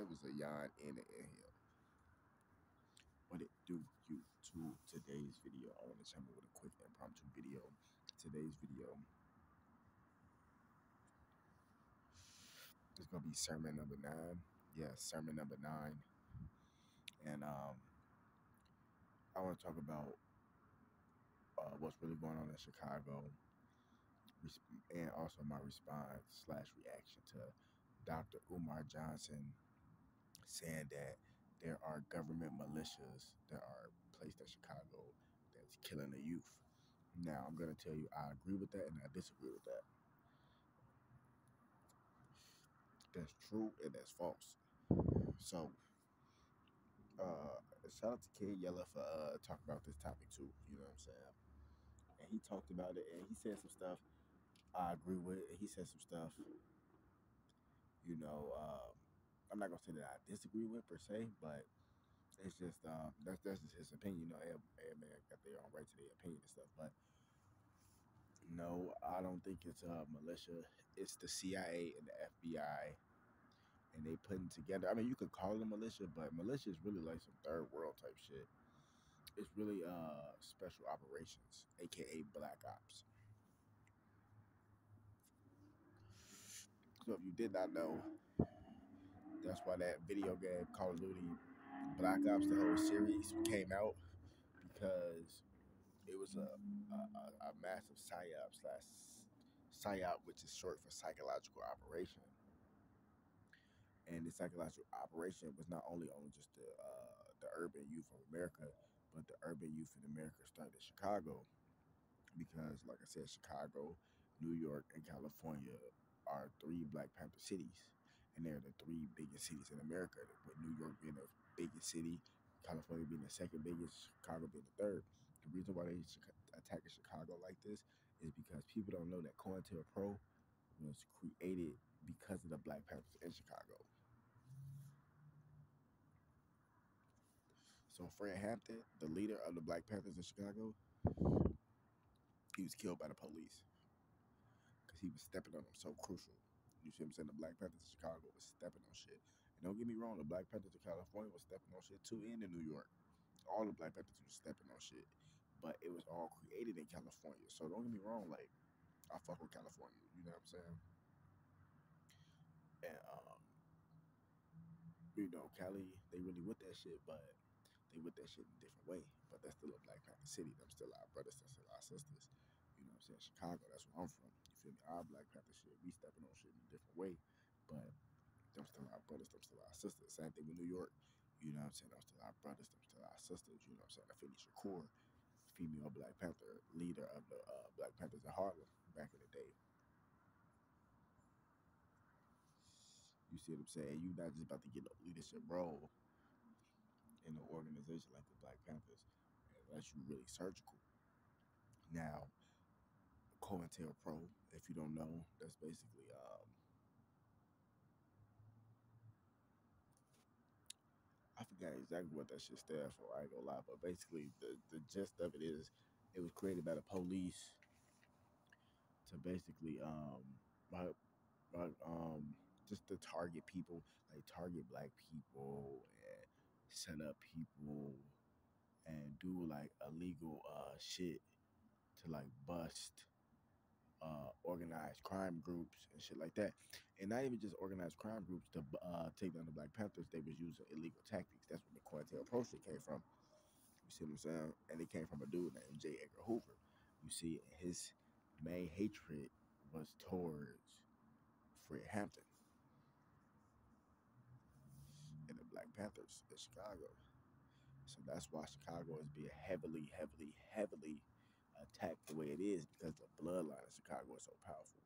There was a yawn in the inhale. What it do you to today's video? I want to chime in with a quick impromptu video. Today's video is gonna be sermon number 9. Yeah, sermon number 9. And I want to talk about what's really going on in Chicago, and also my response / reaction to Dr.Umar Johnson saying that there are government militias that are placed in Chicago that's killing the youth. Now, I'm going to tell you I agree with that and I disagree with that. That's true and that's false. So, shout out to Kid Yella for talking about this topic too. You know what I'm saying? And he talked about it and he said some stuff I agree with. And he said some stuff, you know, I'm not gonna say that I disagree with per se, but it's just that's just his opinion. You know, every man got their own right to their opinion and stuff. But no, I don't think it's a militia. It's the CIA and the FBI, and they putting together. I mean, you could call it a militia, but militia is really like some third world type shit. It's really special operations, aka black ops. So if you did not know, that's why that video game Call of Duty Black Ops, the whole series came out, because it was a massive psyop, which is short for psychological operation. And the psychological operation was not only on just the urban youth of America, but the urban youth in America started in Chicago, because, like I said, Chicago, New York, and California are 3 Black Panther cities, and they're the 3 biggest cities in America, with New York being the biggest city, California being the second biggest, Chicago being the third. The reason why they attacking Chicago like this is because people don't know that COINTELPRO was created because of the Black Panthers in Chicago. So Fred Hampton, the leader of the Black Panthers in Chicago, he was killed by the police because he was stepping on them so crucial. You see what I'm saying? The Black Panthers in Chicago was stepping on shit. And don't get me wrong, the Black Panthers in California was stepping on shit too, and in New York. All the Black Panthers were stepping on shit. But it was all created in California. So don't get me wrong, like, I fuck with California. You know what I'm saying? And, you know, Cali, they really with that shit, but they with that shit in a different way. But that's still a Black Panther city. Them still our brothers, them still our sisters. You know what I'm saying? Chicago, that's where I'm from. You feel me? Our Black Panther shit, we stepping on shit in a different way. But them still our brothers, them still our sisters. Same thing with New York. You know what I'm saying? Them still our brothers, them still our sisters. You know what I'm saying? Afeni Shakur, female Black Panther, leader of the Black Panthers in Harlem back in the day. You see what I'm saying? You're not just about to get a leadership role in an organization like the Black Panthers unless you're really surgical. Now, COINTELPRO, if you don't know, that's basically I forgot exactly what that shit stands for. I ain't gonna lie, but basically the gist of it is it was created by the police to basically just to target people, like target Black people and set up people and do like illegal shit to like bust organized crime groups and shit like that. And not even just organized crime groups to take down the Black Panthers. They was using illegal tactics. That's where the COINTELPRO shit came from. You see what I'm saying? And it came from a dude named J. Edgar Hoover. You see, his main hatred was towards Fred Hampton and the Black Panthers in Chicago. So that's why Chicago is being heavily attacked the way it is, because the bloodline of Chicago is so powerful.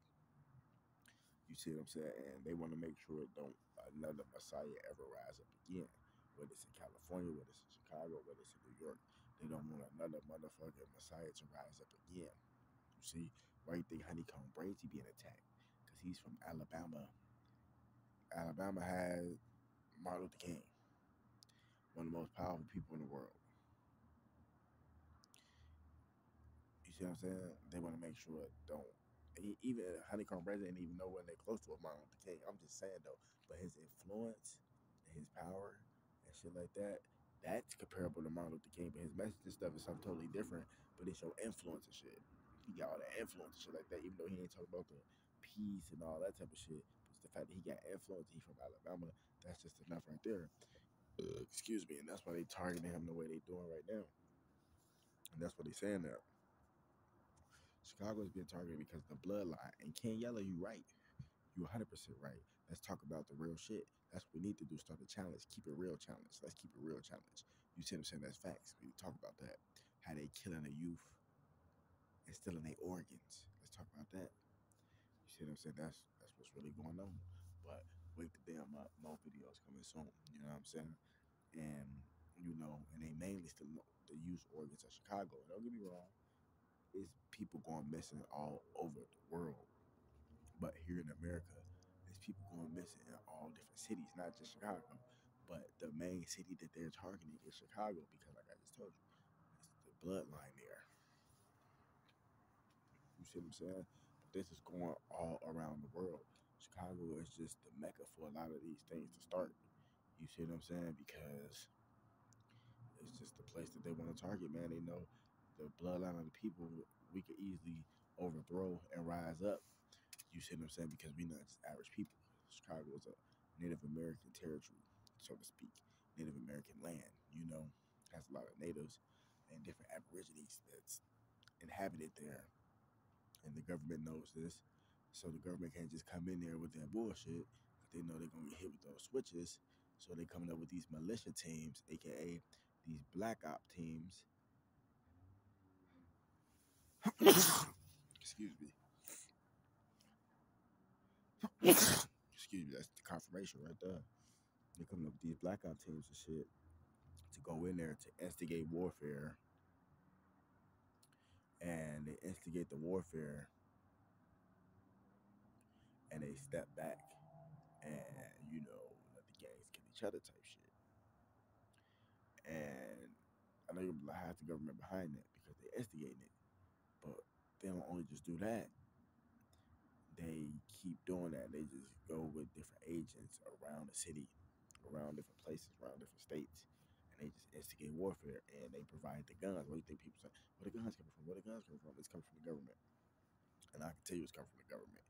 You see what I'm saying? And they want to make sure don't another Messiah ever rise up again. Whether it's in California, whether it's in Chicago, whether it's in New York, they don't want another motherfucking Messiah to rise up again. You see, why you think Honeycomb Brazy being attacked? Because he's from Alabama. Alabama has Martin Luther King, one of the most powerful people in the world. You see what I'm saying? They want to make sure it don't. Even Honeycomb Brazy didn't even know when they're close to a Martin Luther King. I'm just saying though, but his influence and his power and shit like that, that's comparable to Martin Luther King. But his message and stuff is something totally different. But it's your influence and shit. He got all that influence and shit like that, even though he ain't talking about the peace and all that type of shit. But it's the fact that he got influence, he from Alabama, that's just enough right there. Excuse me, and that's why they targeting him the way they doing right now. And that's what they saying now. Chicago is being targeted because of the bloodline. And Ken Yellow, you right. You 100% right. Let's talk about the real shit. That's what we need to do. Start a challenge. Keep it real challenge. Let's keep it real challenge. You see what I'm saying? That's facts. We talk about that. How they killing the youth and stealing their organs. Let's talk about that. You see what I'm saying? That's what's really going on. But wake the damn up. More videos coming soon. You know what I'm saying? And and they mainly still the youth organs of Chicago. Don't get me wrong. It's people going missing all over the world. But here in America, there's people going missing in all different cities, not just Chicago. But the main city that they're targeting is Chicago because, like I just told you, it's the bloodline there. You see what I'm saying? But this is going all around the world. Chicago is just the mecca for a lot of these things to start. You see what I'm saying? Because it's just the place that they want to target, man. They know the bloodline of the people we could easily overthrow and rise up. You see what I'm saying? Because we're not just average people. Chicago is a Native American territory, so to speak. Native American land, has a lot of natives and different aborigines that's inhabited there. And the government knows this. So the government can't just come in there with that bullshit. But they know they're going to get hit with those switches. So they're coming up with these militia teams, aka these black op teams. Excuse me. Excuse me, that's the confirmation right there. They're coming up with these black op teams and shit to go in there to instigate warfare. And they instigate the warfare and they step back and, let the gangs kill each other type shit. And I know you'll have the government behind that because they're instigating it. But they don't only just do that. They keep doing that. They just go with different agents around the city, around different places, around different states. And they just instigate warfare and they provide the guns. What do you think people say? Where the guns coming from? Where the guns coming from? It's coming from the government. And I can tell you it's coming from the government.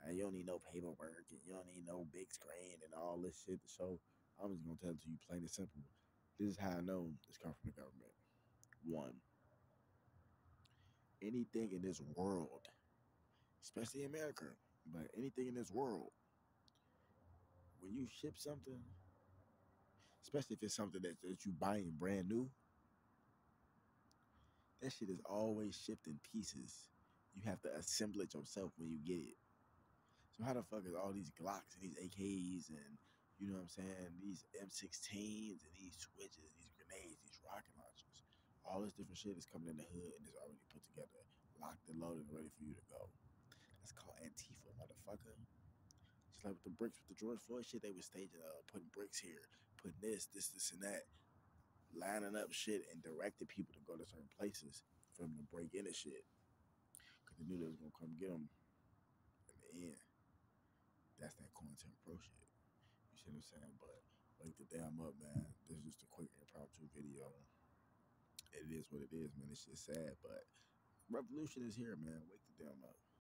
And you don't need no paperwork and you don't need no big screen and all this shit to show. I'm just gonna tell it to you plain and simple. This is how I know it's coming from the government. One, anything in this world, especially America, but anything in this world, when you ship something, especially if it's something that you buying brand new, that shit is always shipped in pieces. You have to assemble it yourself when you get it. So how the fuck is all these Glocks and these AKs and you know what I'm saying, these M16s and these switches, these grenades, these rocket launchers, all this different shit is coming in the hood and it's already put together, locked and loaded, and ready for you to go. That's called Antifa, motherfucker. Just like with the bricks with the George Floyd shit, they were staging putting bricks here, putting this, and that, lining up shit and directing people to go to certain places for them to break into shit. Because they knew they was going to come get them in the end. That's that COINTELPRO shit. You see what I'm saying? But wake the damn up, man. This is just a quick impromptu video. It is what it is, man. It's just sad, but revolution is here, man. Wake the damn up.